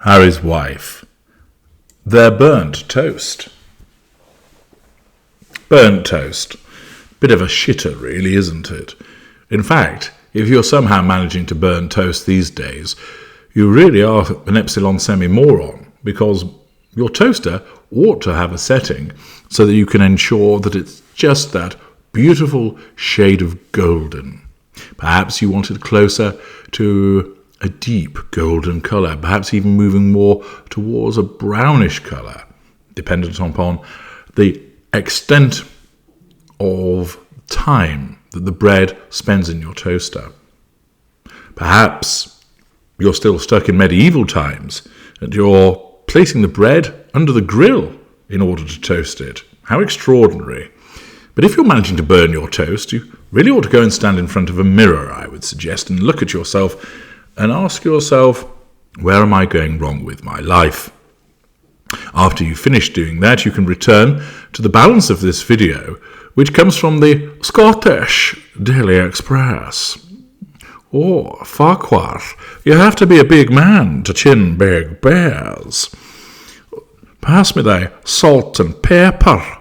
Harry's wife. Their burnt toast. Burnt toast. Bit of a shitter, really, isn't it? In fact, if you're somehow managing to burn toast these days, you really are an epsilon semi-moron, because your toaster ought to have a setting so that you can ensure that it's just that beautiful shade of golden. Perhaps you want it closer to a deep golden colour, perhaps even moving more towards a brownish colour, dependent upon the extent of time that the bread spends in your toaster. Perhaps you're still stuck in medieval times and you're placing the bread under the grill in order to toast it. How extraordinary. But if you're managing to burn your toast, you really ought to go and stand in front of a mirror, I would suggest, and look at yourself and ask yourself, where am I going wrong with my life? After you finish doing that, you can return to the balance of this video, which comes from the Scottish Daily Express. Oh, Farquhar, you have to be a big man to chin big bears. Pass me the salt and pepper.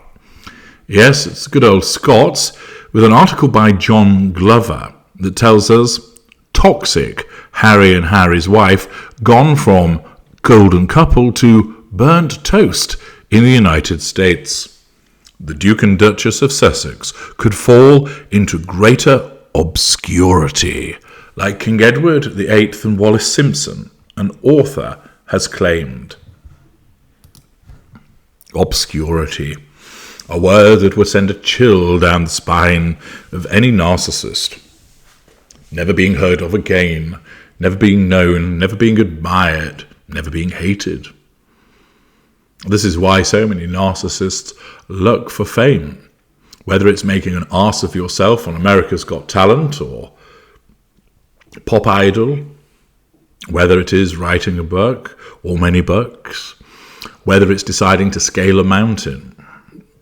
Yes, it's good old Scots, with an article by John Glover that tells us toxic Harry and Harry's wife gone from golden couple to burnt toast in the United States. The Duke and Duchess of Sussex could fall into greater obscurity, like King Edward VIII and Wallis Simpson, an author has claimed. Obscurity, a word that would send a chill down the spine of any narcissist. Never being heard of again, never being known, never being admired, never being hated. This is why so many narcissists look for fame, whether it's making an arse of yourself on America's Got Talent or Pop Idol, whether it is writing a book or many books, whether it's deciding to scale a mountain,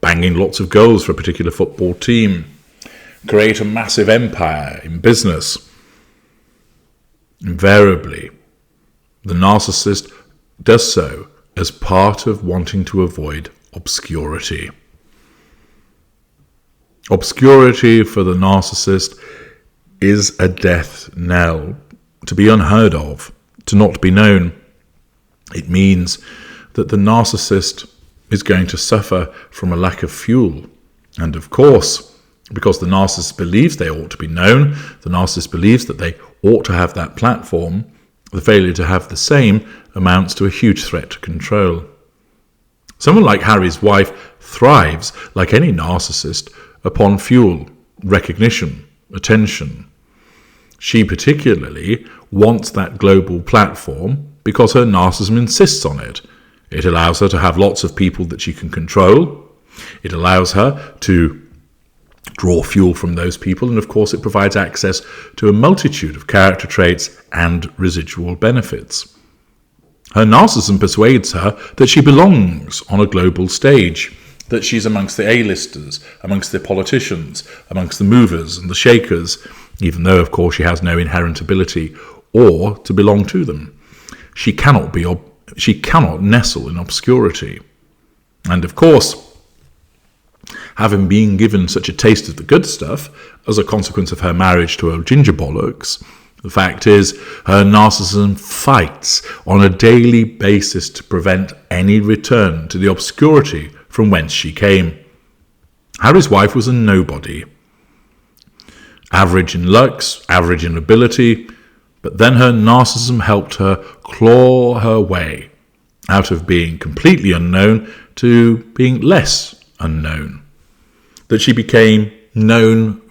banging lots of goals for a particular football team, create a massive empire in business. Invariably, the narcissist does so as part of wanting to avoid obscurity. Obscurity for the narcissist is a death knell, to be unheard of, to not be known. It means that the narcissist is going to suffer from a lack of fuel. And of course, because the narcissist believes they ought to be known, the narcissist believes that they ought to have that platform, the failure to have the same amounts to a huge threat to control. Someone like Harry's wife thrives, like any narcissist, upon fuel, recognition, attention. She particularly wants that global platform because her narcissism insists on it. It allows her to have lots of people that she can control. It allows her to draw fuel from those people, and of course it provides access to a multitude of character traits and residual benefits. Her narcissism persuades her that she belongs on a global stage, that she's amongst the A-listers, amongst the politicians, amongst the movers and the shakers, even though of course she has no inherent ability or to belong to them. She cannot nestle in obscurity. And of course, having been given such a taste of the good stuff as a consequence of her marriage to old Ginger Bollocks, the fact is her narcissism fights on a daily basis to prevent any return to the obscurity from whence she came. Harry's wife was a nobody. Average in looks, average in ability, but then her narcissism helped her claw her way out of being completely unknown to being less unknown. That she became known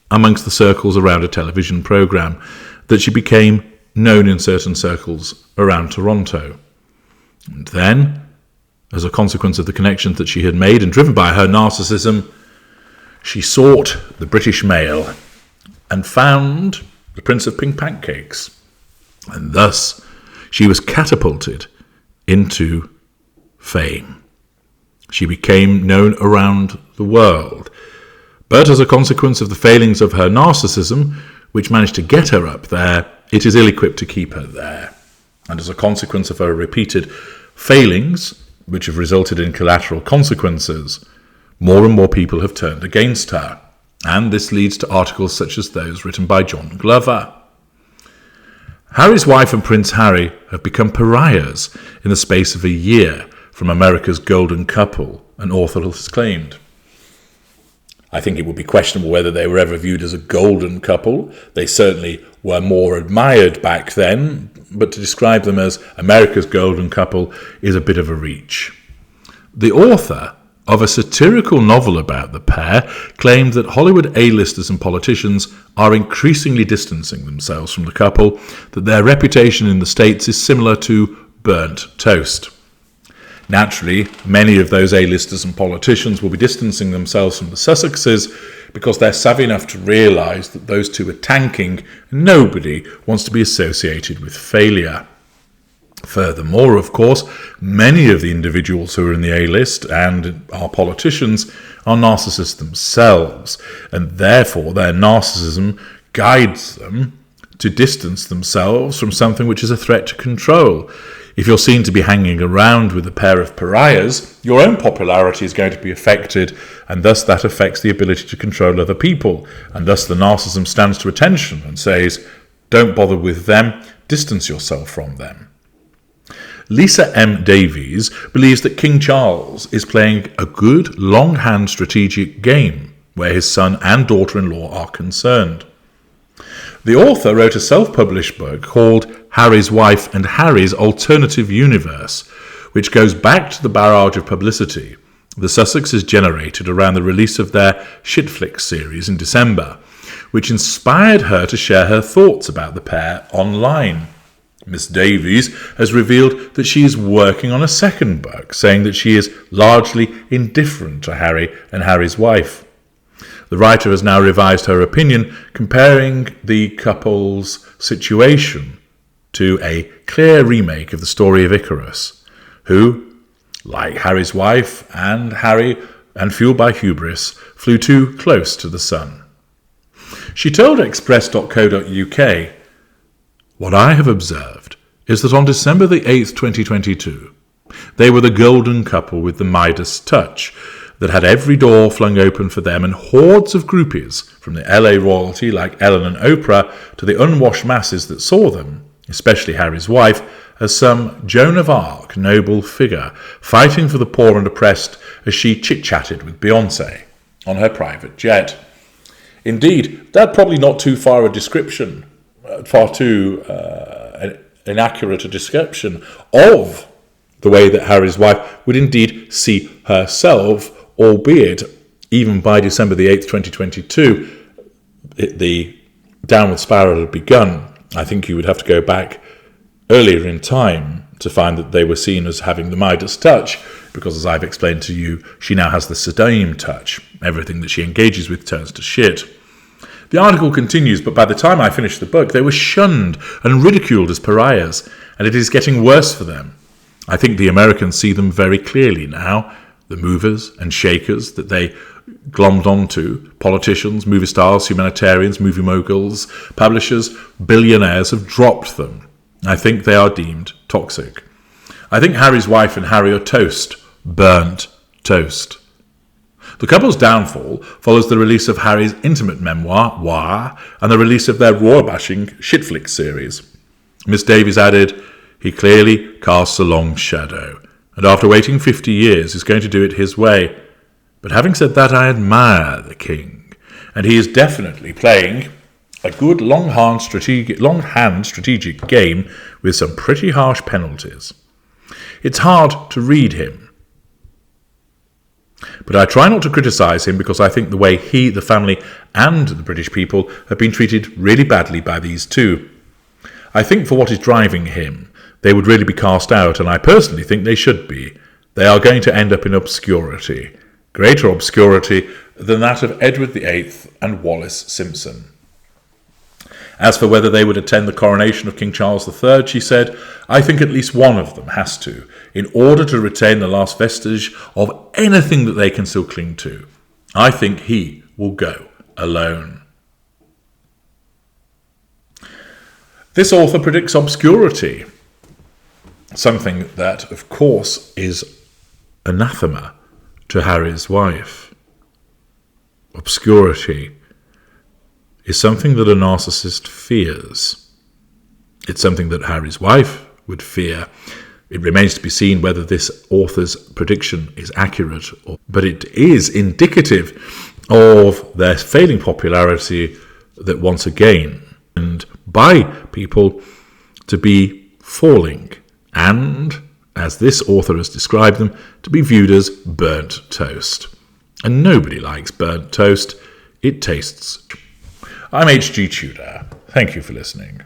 amongst the circles around a television program, that she became known in certain circles around Toronto. And then, as a consequence of the connections that she had made and driven by her narcissism, she sought the British Mail and found the Prince of Pink Pancakes. And thus, she was catapulted into fame. She became known around the world. But as a consequence of the failings of her narcissism, which managed to get her up there, it is ill-equipped to keep her there. and as a consequence of her repeated failings, which have resulted in collateral consequences, more and more people have turned against her, and this leads to articles such as those written by John Glover. Harry's wife and Prince Harry have become pariahs in the space of a year from America's golden couple, an author has claimed. I think it would be questionable whether they were ever viewed as a golden couple. They certainly were more admired back then, but to describe them as America's golden couple is a bit of a reach. The author of a satirical novel about the pair claimed that Hollywood A-listers and politicians are increasingly distancing themselves from the couple, that their reputation in the States is similar to burnt toast. Naturally, many of those A-listers and politicians will be distancing themselves from the Sussexes because they're savvy enough to realise that those two are tanking and nobody wants to be associated with failure. Furthermore, of course, many of the individuals who are in the A-list and are politicians are narcissists themselves, and therefore their narcissism guides them to distance themselves from something which is a threat to control. If you're seen to be hanging around with a pair of pariahs, your own popularity is going to be affected, and thus that affects the ability to control other people, and thus the narcissism stands to attention and says, don't bother with them, distance yourself from them. Lisa M. Davies believes that King Charles is playing a good, longhand strategic game where his son and daughter-in-law are concerned. The author wrote a self-published book called Harry's Wife and Harry's Alternative Universe, which goes back to the barrage of publicity the Sussexes generated around the release of their Shitflix series in December, which inspired her to share her thoughts about the pair online. Miss Davies has revealed that she is working on a second book, saying that she is largely indifferent to Harry and Harry's wife. The writer has now revised her opinion, comparing the couple's situation to a clear remake of the story of Icarus, who, like Harry's wife and Harry, and fueled by hubris, flew too close to the sun. She told Express.co.uk, "What I have observed is that on December the 8th, 2022, they were the golden couple with the Midas touch that had every door flung open for them and hordes of groupies, from the LA royalty like Ellen and Oprah to the unwashed masses that saw them, especially Harry's wife, as some Joan of Arc noble figure fighting for the poor and oppressed as she chit-chatted with Beyoncé on her private jet." Indeed, that's probably not too far a description, far too inaccurate a description of the way that Harry's wife would indeed see herself, albeit even by December the 8th, 2022, the downward spiral had begun. I think you would have to go back earlier in time to find that they were seen as having the Midas touch, because as I've explained to you, she now has the Saddam touch. Everything that she engages with turns to shit. The article continues, but by the time I finished the book, they were shunned and ridiculed as pariahs, and it is getting worse for them. I think the Americans see them very clearly now, the movers and shakers that they glommed onto. Politicians, movie stars, humanitarians, movie moguls, publishers, billionaires have dropped them. I think they are deemed toxic. I think Harry's wife and Harry are toast, burnt toast. The couple's downfall follows the release of Harry's intimate memoir, Wah, and the release of their royal-bashing Shitflix series. Miss Davies added, "He clearly casts a long shadow, and after waiting 50 years is going to do it his way. But having said that, I admire the king, and he is definitely playing a good longhand strategic game with some pretty harsh penalties. It's hard to read him. But I try not to criticise him because I think the way he, the family, and the British people have been treated really badly by these two. I think for what is driving him, they would really be cast out, and I personally think they should be. They are going to end up in obscurity, greater obscurity than that of Edward VIII and Wallace Simpson." As for whether they would attend the coronation of King Charles III, she said, "I think at least one of them has to, in order to retain the last vestige of anything that they can still cling to. I think he will go alone." This author predicts obscurity. something that, of course, is anathema to Harry's wife. Obscurity is something that a narcissist fears. It's something that Harry's wife would fear. It remains to be seen whether this author's prediction is accurate, but it is indicative of their failing popularity that once again, and by people to be falling, and, as this author has described them, to be viewed as burnt toast. And nobody likes burnt toast. It tastes. I'm H.G. Tudor. Thank you for listening.